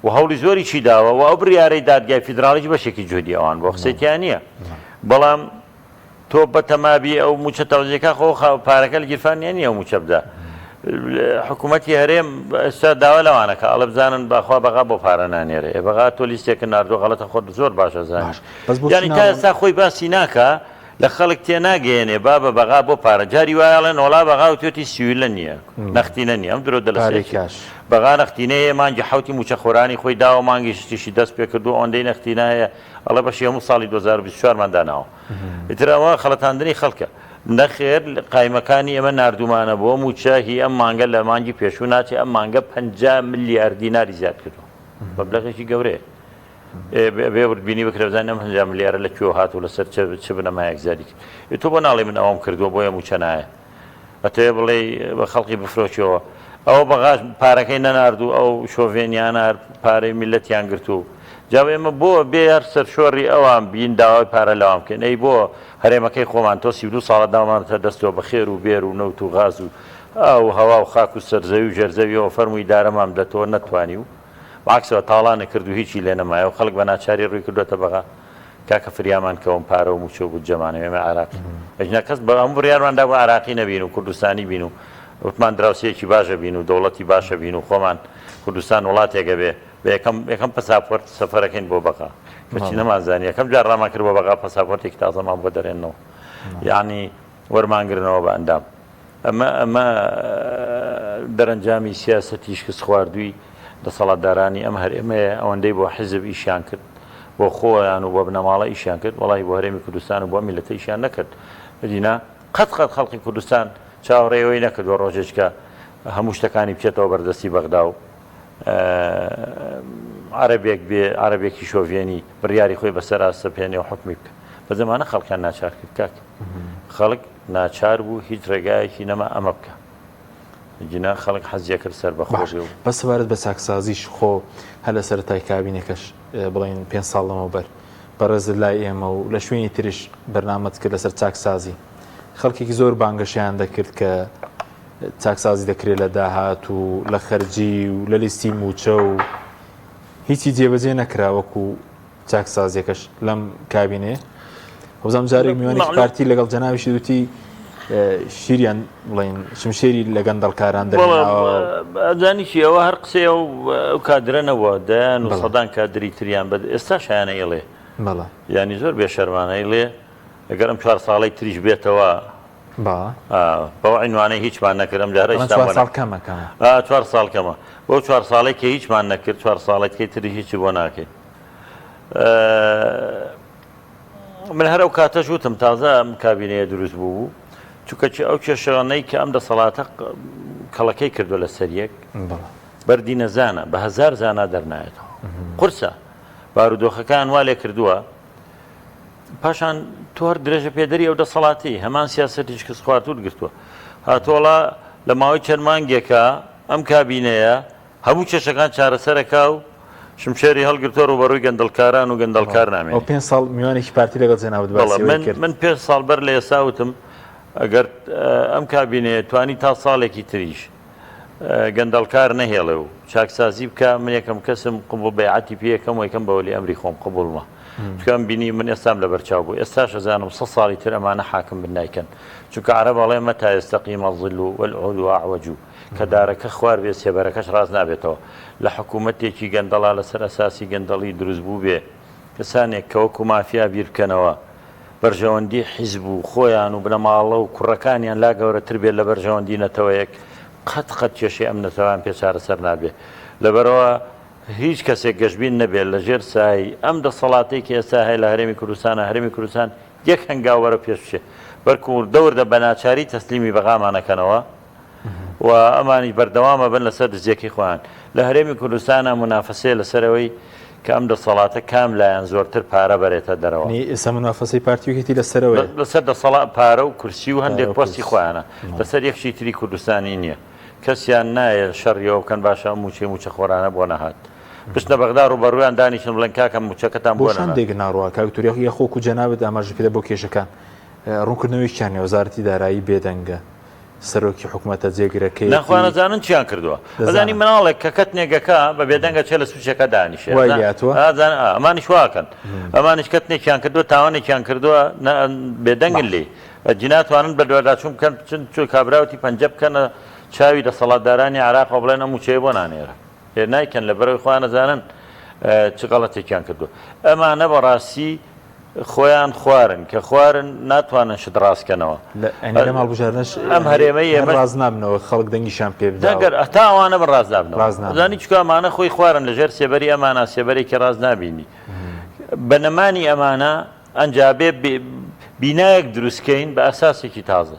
و هەوڵی زۆری چی داوە و ئەو بڕیارەی دادگای فیدراڵیش بەشێکی جودی ئەوان بۆ قسەیان نییە بەڵام تۆ بە تەمابی ئەو موچە تەوزیەکە خۆ پارەکە لە گیرفانیان نییە موچە بدا حکوومەتی هەرێم ئێستا داوا لەوانەکە ئەڵە بزانن باخوا بەغا بۆ پارە نانێرێ بەغا تۆ لیستێکە ناردۆ غەڵەتە خۆت زۆر باشە زانیش یانی تا ئێستا خۆی باسی ناکە لە خەڵک تێناگەێنێ با بە بەغا بۆ پارە جاری وایڵێن وڵا بەغا و توێتی سیویلە نییە نەختینە نییە ئەم درۆ دەلەسێکاش بەغا نەختینەیە مانگی حوتی موچە خۆرانی خۆی داوە مانگی شتیشی دەست پێ کردو ئەوەندەی نەختینایە ئەڵە بەشی هەموو ساڵی 2024 ماداناوە ئیترەوە خەڵەتاندنی خەڵکە نەخێر قایمەکانی ئێمە نردومانە بۆ موچەهی ئەم مانگە لە مانگی پێشوو ناچێ ئەم مانگە 50 ملیار دیناری زیاد کردو مەبلەغێکی گەورەیە بێ بینی بکرێ بزانین ئەم 50 ملیارە لەکوێ هاتوو لەسەر چ بنەمایەک زیادی کرد تۆ بۆ ناڵێ من ئەوەم کردووە بۆیە موچە نایە ئەتەوێ بڵێ بە خەڵکی بفرۆچەوە ئەوە بەغاش پارەکەی نەناردوو ئەو شۆڤێنیانە پارەی میلەتیان گرتو جا ئێمە بۆ بێ هەر سەرشۆڕی ئەوان بین داوای پارە لەوام بکەن ئەی بۆ هەرێمەکەی خۆمان تۆ 32 ساڵە داوامانتە دەستەوە بە خێر و بێر و نەوت و غاز و ئەو هەوا و خاک و سەرزەوی و ژێرزەویەوە فەرمووی دارەمان بدەتەوە نەتوانی و عکسەوە تاڵانە کرد و هیچی لێ نەمایە و خەڵک بە ناچاری ڕووی کردوێتە بەغا کاکە فریامان کەوم پارە و موچە و بودجەمانە ئێمە عراقی ئەجنا کەس بە ئەم بڕیارماندا بۆ عراقی نەبین و کوردستانی بین و وتمان دراوسەیەکی باشە بین و دەوڵەتی باشە بین و خۆمان کوردستان وڵاتێکە بێ بە یەکەم پەساپۆرت سەفەرەکەین بۆ بەغا کەچی نەمانزانی یەکەم جار ڕامان کرد بۆ بەغا پەساپۆرتێکی تازەمان بۆ دەرێنەوە یعنی وەرمانگرنەوە بە ئەندام ئەمە دەرەنجامی سیاسەتیش کەس خواردووی دەسەڵاتدارانی ئەم هەرێمەیە ئەوەندەی بۆ حیزب ئیشیان کرد بۆ خۆیان و بۆ بنەماڵە ئیشیان کرد وڵی بۆ هەرێمی کوردستان و بۆ میلەتە ئیشیان نەکرد بەدینا قەت خەڵکی کوردستان چاوەڕێەوەی نەکردوە ڕۆژێککە هەموو شتەکانی بچێتەوە بەردەستی بەغدا و عەرەبێک بێ عەرەبێکی شۆڤێنی بڕیاری خۆی بەسەر ئاسەپێنێ و حکمی بکە بە زەمانە خەڵکیان ناچار کرد کاک خەڵک ناچار بوو هیچ ڕێگایەکی نەما ئەمە بکە جنا خەڵک حەزیە کرد سەر بەخۆش و بە سەبارەت بە چاکسازیش خۆ هە لە سەرەتای کابینێکەش بڵێن 5 ساڵ لەمەوبەر بەڕێز لای ئێمە و لە شوێنی تریش بەرنامەت کرد لەسەر چاکسازی خەڵکێکی زۆر بانگەشیان دەکرد کە چاکسازی دەکرێت لە داهات و لە خەرجی و لە لیستی موچە و هیچی جێبەجێ نەکراوەکو چاکسازیەکەش لەم کابینێ هەوزام جارێک میوانێکی پارتی لەگەڵ جەناویشی دوتی شیریان بڵین شمشێری لە گەندەڵکاران دەزانیشی ئەوە هەر قسێ ئەو کادرەنەوە دەیان و سەدان کادری تریان بە ئێستا شایانە ئێڵێ ینی زۆر بێشەرمانە ئەیڵێ ئەگەر ئەم 4 ساڵی تریش بێتەوە بەو عنوانەی هیچمان نەکرد ئەم جارە 4 ساڵ کەمە بۆ 4 ساڵێک کە هیچمان نەکرد 4 ساڵێکی تری هیچی بۆ ناکەیت. من هەر ئەو کاتەش وتم تازە ئەم کابینەیە دروست بوو چونکە ئەو کێشەوانەی کە ئەم دەسەڵاتە کەڵەکەی کردو لە سەریەک بەردی نەزانە بە 1000 زانا دەرنایێتەوە قورسە بارودۆخەکان وا لێ کردووە پاشان تۆر درێژە پێدەری ئەو دەسەڵاتی هەمان سیاسەتیش کەس خواردور گرتووە هاتۆڵە لە ماوەی چەند مانگێکە ئەم کابینەیە هەموو کێشەکان چارەسەرەکا و شمشێری هەڵگرتۆ ڕوبەڕووی گەندەڵکاران و گەندەڵکار نامێت. 5 ساڵ میوانێکی پارتی لەگەڵ جەنابەت من 5 ساڵ بەر لە ئێستا وتم ئەگەر ئەم کابینەیە توانی تا ساڵێکی تریش گەندەڵکار نەهێڵێ و چاکسازی بکە من یەکەم کەسم قبول بەیعەتی پێ یەکەم و یەکەم بەوەلی ئەمری خۆم قبولمە چکەم بینی من ئێستام لە بەرچاو بوو ئێستاش ئەزانم 100 ساڵی تر ئەمانە حاکم بن نایکەن چونکە عەرەب ئەڵێ مەتا یەستەقیم الظل والعود أعوج کە دارەکە خوار بێ سێبەرەکەش ڕاست نابێتەوە لە حکوومەتێکی گەندەڵا لەسەر ئەساسی گەندەڵی دروست بوو بێ کەسانێک کە وەکو مافیا بیر بکەنەوە بەرژەوەندی حیزب و خۆیان و بنەماڵە و کوڕەکانیان لا گەورەتر بێت لە بەرژەوەندی نەتەوەیەک قەت کێشەی ئەم نەتەوەیان پێ چارەسەر نابێت لەبەرەوە هیچ کەسێک گەشتبین نەبێت لە ژێر سای ئەم دەسەڵاتێکی ئێستا هەیە لە هەرێمی کوردستانە هەرێمی کوردستان یەک هەنگاوەرە پێش بچێ بەرکو دەوردە بەناچاری تەسلیمی بەغامانەکەنەوە و ئەمانی بەردەوامە بن لەسەر دزیەکەی خۆیان لە هەرێمی کوردستانە منافەسەیە لەسەرەوەی کە ئەم دەسەڵاتە کام لایەن زۆرتر پارە بەرێتە دەرەوە ئێستا منافەسەی پارتیوکێتی لەسەرەوەی لەسەر دەسەڵات پارە و کورسی و هەندێک پۆستی خۆیانە لەسەر یەکشی تری کوردستانی نییە کەسیان نایە شەڕیەوە بکەن باشە موچە خۆرانە بۆ نەهات بچنە بەغدا ڕوبەڕوویان دانیشن بڵێن کاکەم موچەکەتان بۆ دێک ناڕوە کاکتوریەخ یەخۆک و جەنابەت ئاماژە پێدە بۆ کێشەکان ڕوونکردنەوەیشیان وەزارەتی دارایی بێدەنگە سەرۆکی حکوومەتە جێگرەکەی نەخوانەزانن چیان کردووە بەزانی مناڵێک کە کەت نێگەکە بە بێدەنگە چێ لە سوچەکە دانیشێ ئەمانیش واکەن ئەمانش کەتنێکیان کردووە تاوانێکیان کردووە بێدەنگن لێ جیناتوانن بە دووەداچوون بکەن چ کابراوتی پەنجە بکەنە چاوی دەسەڵاتدارانی عراق بڵێن ئەم موچەیە بۆ نانێرە هێ نایکەن لە بەرەوەی خۆیان نەزانن چ غەڵەتێکیان کردووە ئەمانە بەڕاستی خۆیان خوارن کە خوارن ناتوانن شت ڕاستکەنەوە ئەم هەرێمەی ئێمە ڕاز نابنەوە خەڵک دەنگیشان پێ دەگەر ئەتا ئەوانە بە ڕاز نابنەوە زانی چکە ئەمانە خۆی خوارن لەژێر سێبەری ئەمانە سێبەرێکی ڕاز نابینی بە نەمانی ئەمانە ئەنجابێ بینایەک دروستکەین بە ئەساسێکی تازە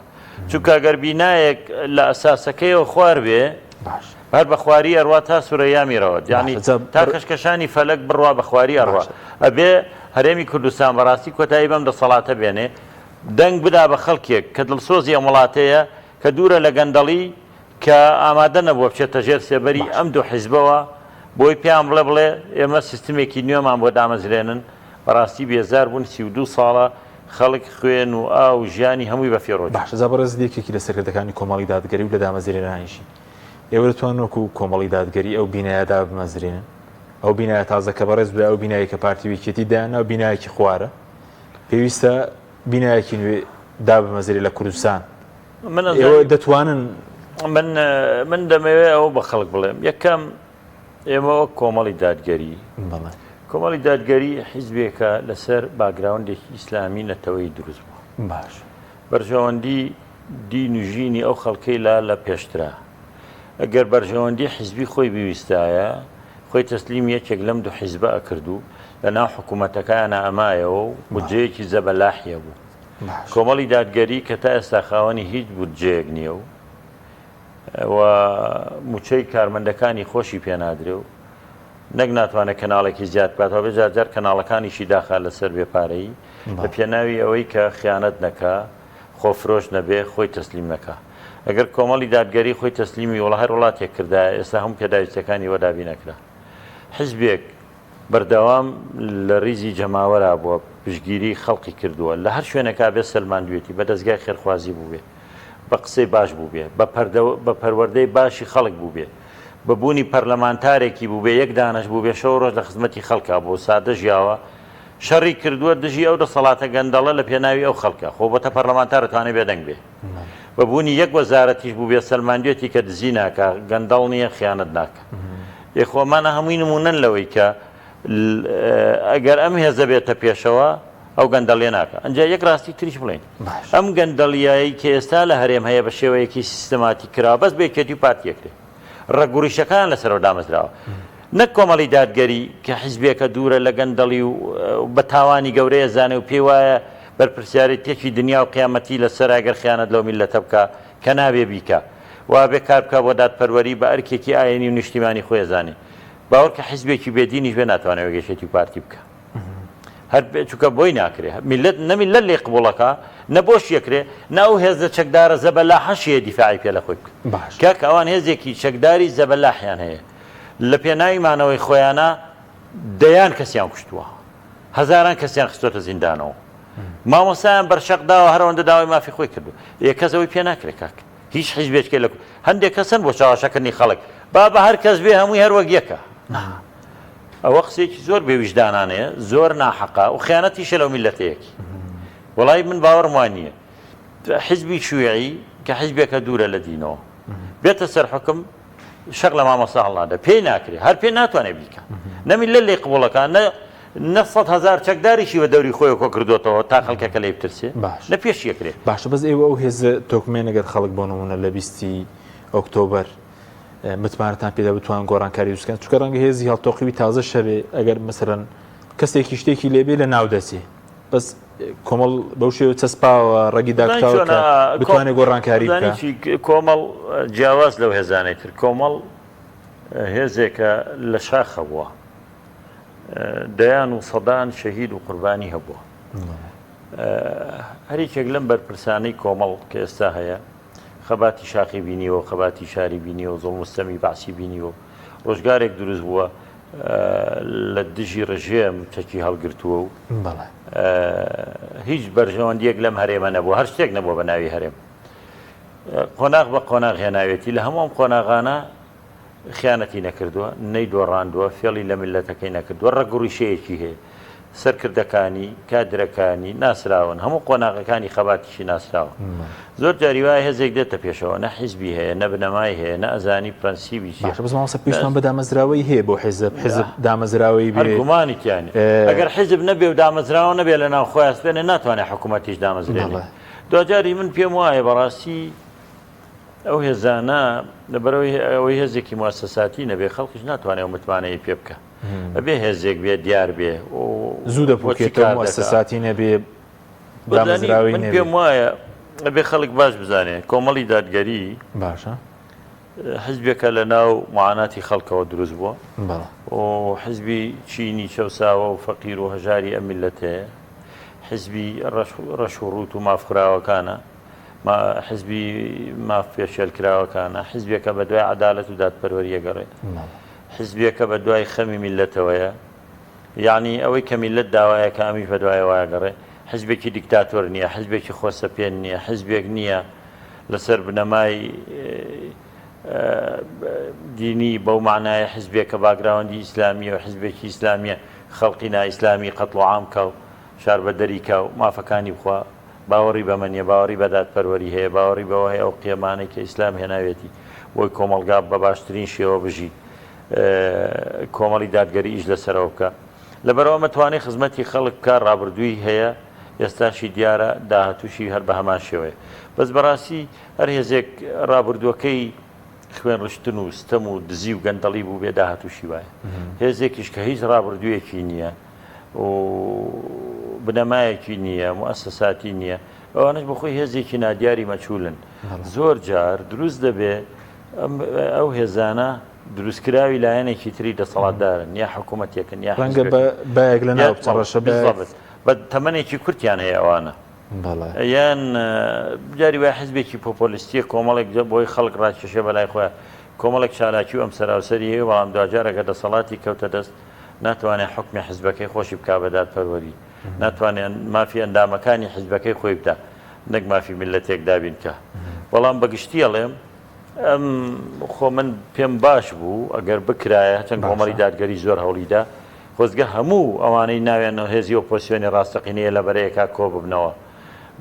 چونکە ئەگەر بینایەک لە ئەساسەکەیەوە خوار بێ هەر بە خواری ئەڕوا تا سوورەیا میرەوە یعنی تا کەشکەشانی فەلەک بڕوا بە خواری ئەڕوا ئەبێ هەرێمی کوردستان بەڕاستی کۆتایی بەم دەسەڵاتە بێنێ دەنگ بدا بە خەڵکێک کە دڵسۆزی ئەم وڵاتەیە کە دوورە لە گەندەڵی کە ئامادە نەبووە بچێتە ژێر سێبەری ئەم دوو حیزبەوە بۆی پێیان بڵێ ئێمە سیستمێکی نوێمان بۆ دامەزرێنن بەڕاستی بێزار بوون 32 ساڵە خەڵک خوێن و ئاو ژیانی هەمووی بە فێڕۆ باش زابڕێز دیەکێکی لە سەرکردەکانی کۆمەڵی دادگەری و لە دامەزرێنانیشی ئێوە دەتوان وەکو کۆمەڵی دادگەری ئەو بینایەدا بمەزرێنن ئەو بینایە تازە کە بەڕێز بدا ئەو بینایی کە پارتیویکێتی دایانە و بینایەکی خوارە پێویستە بینایەکی نوێ دابمەزرێ لە کوردستان ئێوە دەتوانن من دەمەوێت ئەوە بە خەڵک بڵێم یەکەم ئێمە وەک کۆمەڵی دادگەری کۆمەڵی دادگەری حیزبێکە لەسەر باگراوندێکی ئیسلامی نەتەوەی دروست بووە باش بەرژەوەندی دین و ژینی ئەو خەڵکەی لە پێشترا ئەگەر بەرژەوەندی حیزبی خۆی بویستایە خۆی تەسلیم یەکێک لەم دوو حیزبە ئەکردو لە ناو حکوومەتەکانە ئەمایەوە و بودجەیەکی زەبەلاحیە بوو کۆمەڵی دادگەری کە تا ئێستا خاوەنی هیچ بودجەیەک نییە و موچەی کارمەندەکانی خۆشی پێنادرێ و نەک ناتوانێت کەناڵێکی زیاد بکاتەوە بێجار کەناڵەکانیشی داخا لەسەر بێپارەی لە پێناوی ئەوەی کە خیانەت نەکا خۆفرۆش نەبێ خۆی تەسلیم نەکا ئەگەر کۆمەڵی دادگەری خۆی تەسلیمی وڵە هەر وڵاتێک کردا ئێستا هەم پێداویستەکانی وەدابی نەکرا حیزبێک بەردەوام لە ریزی جەماوەرا بووە پشگیری خەڵقی کردووە لە هەر شوێنێکا بێ سەلماندوێتی بە دەستگای خێرخوازی بوو بێ بە قسەی باش بوو بێ بە پەروەردەی باشی خەڵک بوو بێ بەبوونی پەرلەمانتارێکی بوو بێ یەک دانەش بوو بێ شەو ڕۆژ لە خزمەتی خەڵکا بۆ سادە ژیاوە شەڕی کردووە دژی ئەو دەسەڵاتە گەندەڵە لە پێناوی ئەو خەڵکە خۆ بۆتە پەرلەمانتار دەتوانێت بێدەنگ بێ بەبوونی یەک وەزارەتیش بوو بێ سەلماندوێتی کە دزی ناکە گەندەڵ نییە خیانەت ناکە یەخۆمانە هەمووی نمونەن لەوەی کە ئەگەر ئەم هێزە بێتە پێشەوە ئەو گەندەڵێ ناکە. ئەنجا یەک ڕاستی تریش بڵێن ئەم گەندەڵیایی کە ئێستا لە هەرێم هەیە بە شێوەیەکی سیستەماتی کرا بەس بێکێتی و پارتیەکرێ ڕێگوڕیشەکان لەسەرەوە دامەزراوە نەک کۆمەڵی دادگەری کە حیزبێکە دوورە لە گەندەڵی و بە تاوانی گەورەیە زانێ و پێی وایە بەرپرسیارەتێکی دنیا و قیامەتی لەسەر ئەگەر خیانەت لەو میلەتە بکە کە نابێ بیکە وا بێ کار بکە بۆ دادپەروەری بە ئەرکێکی ئاینی و نیشتیمانی خۆی زانێ باوەڕ کە حیزبێکی بێدینیش بێ ناتوانێت وەگەشێتی و پارتی بکە هەر چووکە بۆی ناکرێ میلەت نەمیلەت لێ قبوڵەکە نەبۆش یەکرێ ناو هێزە چەکدارە زەبەلاحەشیە دیفاعی پێ لە خۆی بکە کاک ئەوان هێزێکی چەکداری زەبەلاحیان هەیە لە پێناویمانەوەی خۆیانە دەیان کەسیان کوشتووە هەزاران کەسیان خستۆتە زیندانەوە مامۆسایان بەرشەقداوە هەرەوەندە داوای مافی خۆی کردو یەکەسەوەی پێ ناکرێت کاک هیچ حیزبێکێ لە هەندێک کەسن بۆ چاوەشەکردنی خەڵک با بە هەر کەس بێ هەمووی هەروەک یەکە ئەوە قسێکی زۆر بێویژدانانەیە زۆر ناحەقا و خیانەتیشە لەو میلەتەیەکی وەڵی من باوەڕم وان نییە حیزبی شوێعی کە حیزبێکە دوورە لە دینەوە بێتە سەر حکم شەق لە مامۆستا هەڵنادە پێی ناکرێت هەر پێ ناتوانێت بیکە نەمیلەت لێ قبوڵەکان نە 100,000 چەکداریشی بە دەوری خۆی کۆ کردوتەوە تا خەڵکەکە لێ بترسێ نە پێش یەکرێت باشە بەس ئێوە ئەو هێزە تۆکمێنەگەر خەڵک بۆ نمونە لە 20 ئۆکتۆبەر متمانەتان پێدا بتوان گۆڕانکاری دووسکەن چکە ڕەنگە هێزی هەڵتۆقیوی تازە شەوێ ئەگەر مەسەرەن کەسێکی شتێکی لێبێ لە ناودەسێ بەس کۆمەڵ بەو شێوە چەسپاوە ڕێگی داکتاوە بتوانێت گۆڕانکاری بکە کۆمەڵ جیاواز لەو هێزانەی تر کۆمەڵ هێزێکە لە شاخە بووە دەیان و سەدان شەهید و قوربانی هەبووە هەریکێک لەم بەرپرسانەی کۆمەڵ کە ئێستا هەیە خەباتی شاخی بینیوە خەباتی شاری بینیوە زۆڵمستەمی باسی بینیوە ڕۆژگارێک دروست بووە لە دژی ڕژێم چەکی هەڵگرتووە و هیچ بەرژەوەندیەک لەم هەرێمە نەبوو هەر شتێک نەبووە بە ناوی هەرێم قۆناغ بە قۆناغ هێناوێتی لە هەموو قۆناغانە خیانەتی نەکردووە نەیدۆڕاندووە فێڵی لە میلەتەکەی نەکردووە ڕەگوڕیشەیەکی هەیە سەرکردەکانی کادرەکانی ناسراون هەموو قۆناغەکانی خەباتیشی ناسراوە زۆر جاری وایە هێزێک دێتە پێشەوە نە حیزبی هەیە نە بنەمای هەیە نە ئەزانی پرەنسیبی پێشمان بە دامەزراوەی هەیە بۆ حیزب دامەزراوەی هەرگومانیتیانی ئەگەر حیزب نەبێ و دامەزراوە نەبێ لە ناو خۆیان بێنێ ناتوانێت حکوومەتیش دامەزرێنێ دوجاری من پێم وایە بەڕاستی ئەو هێزانە لەبەرەوەی ئەوەی هێزێکی موسەساتی نەبێ خەڵکیش ناتوانێت متمانەی پێ بکە ئەبێ هێزێک بێ دیار بێ زوو دەپۆکێتەوە موسەساتی نەبێ دامەزراوی من پێم وایە ئەبێ خەڵک باش بزانێت کۆمەڵی دادگەری باشە حیزبێکە لە ناو معاناتی خەڵکەوە دروست بووە و حیزبی چینی چەوساوە و فەقیر و هەژاری ئەم میلەتەیە حیزبی ڕەش و ڕوت و مافکراوەکانە حیزبی ماف پێشێلکراوەکانە حیزبێکە بە دوای عەدالەت و دادپەروەریە گەڕێت حیزبێکە بە دوای خەمی میلەتەوەیە یعنی ئەوەی کە میلەت داوایە کە ئەمیش بە دوای وایە گەڕێ حیزبێکی دیکتاتۆر نییە حیزبێکی خۆسەپێن نییە حیزبێک نییە لەسەر بنەمای دینی بەو معنایە حیزبێکە باگراوەندی ئیسلامیە و حیزبێکی ئیسلامیە خەڵقی نائیسلامی قەتڵ و عام کە و شار بە دەریکە و مافەکانی بخوا باوەڕی بە منیە باوەڕی بە دادپەروەری هەیە باوەڕی بەوە هەیە ئەو قیەمانەی کە ئیسلام هێناوێتی بۆی کۆمەڵگا بە باشترین شێوە بژی کۆمەڵی دادگەری ئیش لەسەرەوە بکە لەبەرەوە مەتوانێت خزمەتی خەڵک کار ڕابردووی هەیە ئێستاشی دیارە داهاتووشی هەر بە هەمان شێوەیە بەس بەڕاستی هەر هێزێک ڕابردووەکەی خوێن ڕشتن و ستەم و دزی و گەندەڵی بوو بێ داهاتووشی وایە هێزێکیش کە هیچ ڕابردوویەکی نییە و بنەمایەکی نییە موسەساتی نییە ئەوانش بەخۆی هێزێکی نادیاری مەچولن زۆر جار دروست دەبێ ئەو هێزانە دروستکراوی لایەنێکی تری دەسەڵاتدارن یا حکوومەتێکن یا ڕەنگە بەیەک لە ناو ڕەشە بە تەمەنێکی کورتیان هەیە ئەوانە یان جاری وای حیزبێکی پۆپۆلیستیە کۆمەڵێک بۆی خەڵک ڕاکێشە بەلای خۆیان کۆمەڵێک چالاکی و ئەم سەراوسەری هەیە بەڵام دوجارەکە دەسەڵاتی کەوتە دەست ناتوانێت حکمی حیزبەکەی خۆشی بکا بە دادپەروەری ناتوانێت مافی ئەندامەکانی حیزبەکەی خۆی بدە نەک مافی میلەتێک دابین کە بەڵام بەگشتی ئەڵێم ئەم خۆ من پێم باش بوو ئەگەر بکرایە چەند کۆمەڵی دادگەری زۆر هەوڵیدا خۆزگە هەموو ئەوانەی ناوێنەوە هێزی ئۆپۆزیسیۆنی ڕاستەقینەیە لە بەرەیەکا کۆ ببنەوە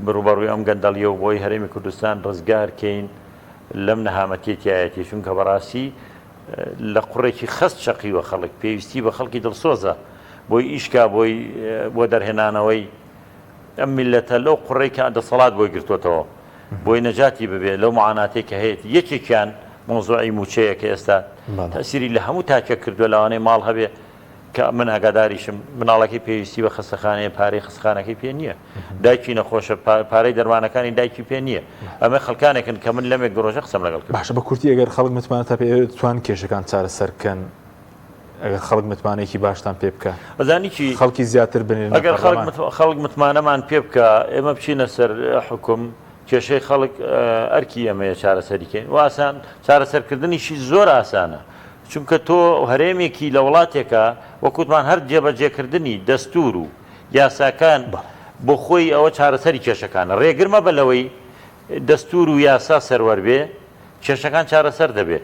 بڕوبەڕووی ئەم گەندەڵیە و بۆی هەرێمی کوردستان ڕزگارکەین لەم نەهامەتێتیایەتی چونکە بەڕاستی لە قوڕێکی خەست شەقیوە خەڵک پێویستی بە خەڵکی دڵسۆزە بۆی ئیشکا بۆی بۆ دەرهێنانەوەی ئەم میلەتە لەو قوڕەی کە دەسەڵات بۆی گرتوتەوە بۆی نەجاتی ببێ لەو معاناتێک کە هەیە یەکێکیان مۆزوعی موچەیە کە ئێستا تەسیری لە هەموو تاکە کردووە لەوانەیە ماڵ هەبێ کە من ئاگاداریشم مناڵەکەی پێویستی بە خستەخانەیە پارەی خستخانەکەی پێ نییە دایکی نەخۆشە پارەی دەرمانەکانی دایکی پێ نییە ئەمە خەڵکانێکن کە من لەمێک ڕۆژە قسەم لەگەڵ کرد باشە بە کورتی ئەگەر خەڵک متمانە تا توان کێشەکان چارەسەرکەن ئەگەر خەڵک متمانەیەکی باشتان پێ بکە بەزانی چی خەڵکی زیاتر بنێن ئەگەر خەڵک متمانەمان پێ بکە ئێمە بچینە سەر حکوم کێشەی خەڵک ئەرکی ئەمەیە چارەسەریکەین واسان چارەسەرکردنیشی زۆر ئاسانە چونکە تۆ هەرێمێکی لە وڵاتێکە وەکوتمان هەر جێبەجێکردنی دەستور و یاساکان بۆ خۆی ئەوە چارەسەری کێشەکانە ڕێگرمە بە لەوەی دەستور و یاسا سەروەر بێ کێشەکان چارەسەر دەبێت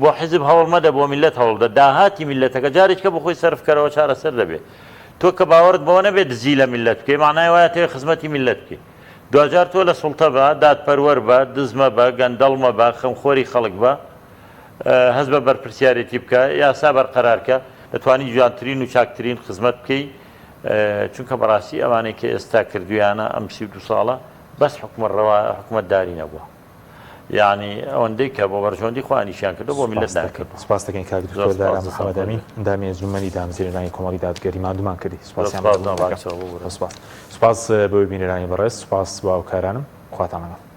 بۆ حیزب هەوڵمەدە بۆ میلەت هەوڵدە داهاتی میلەتەکە جارێککە بخۆی سەرفکەرەوە چارەسەر دەبێت تۆ کە باوەڕت بەوە نەبێت دزی لە میلەت بکەی معنای وایە تێ خزمەتی میلەت بکەی دوجار تۆ لە سوڵتە بە دادپەروەر بە دزمە بە گەندەڵمە بە خەمخۆری خەڵک بە هەز بە بەرپرسیارەتی بکە یاسا بەرقەرارکە دەتوانی جوانترین و چاکترین خزمەت بکەی چونکە بەڕاستی ئەوانەی کە ئێستا کردویانە ئەم 32 ساڵە بەس حکومەتداری نەبووە یعنی ئەوەندەی کە بۆ بەرژۆندی خوانیشیان کردو بۆ میلەت ناکرد سپاس دەکەین کاک دکتۆر دارا محەممەد ئەمین ئەندامی ئەنجومەنی دامەزیرەکانی کۆمەڵی دادگەری مادومان کردی سپاس بۆ بینەرانی بەڕێز سپاس بە هاوکارانم خواتان لەگەڵ